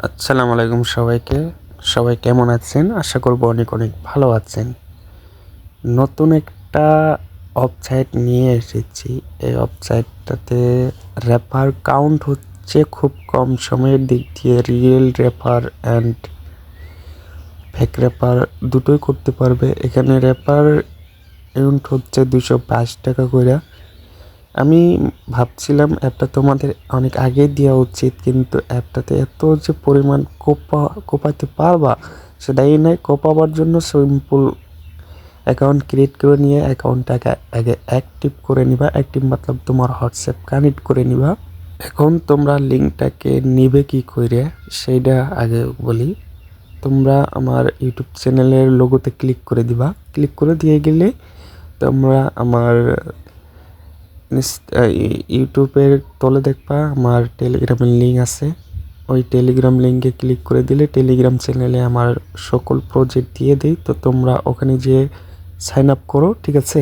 আসসালামু আলাইকুম সবাইকে। সবাই কেমন আছেন? আশা করব অনেক অনেক ভালো আছেন। নতুন একটা ওয়েবসাইট নিয়ে এসেছি। এই ওয়েবসাইটটাতে রেফার কাউন্ট হচ্ছে খুব কম সময়ের দিক দিয়ে real refer and fake refer দুটোই করতে পারবে। এখানে রেফার কাউন্ট হচ্ছে 222 টাকা কইরা। আমি ভাবছিলাম অ্যাপটা তোমাদের অনেক আগে দেওয়া উচিত, কিন্তু অ্যাপটাতে এত যে পরিমাণ কোপাতে পারবা সেটাই নাই। কোপাবার জন্য সিম্পল অ্যাকাউন্ট ক্রিয়েট করে নিয়ে অ্যাকাউন্টটাকে আগে অ্যাক্টিভ করে নিবা। অ্যাক্টিভ মতলব তোমার হোয়াটসঅ্যাপ কানেক্ট করে নিবা। এখন তোমরা লিঙ্কটাকে নিবে কি করে সেইটা আগে বলি। তোমরা আমার ইউটিউব চ্যানেলের লোগোতে ক্লিক করে দিবা। ক্লিক করে দিয়ে গেলে তোমরা আমার ইউটিউবের তলে দেখবা আমার টেলিগ্রামের লিঙ্ক আছে। ওই টেলিগ্রাম লিঙ্কে ক্লিক করে দিলে টেলিগ্রাম চ্যানেলে আমার সকল প্রজেক্ট দিয়ে দিই। তো তোমরা ওখানে যেয়ে সাইন আপ করো, ঠিক আছে?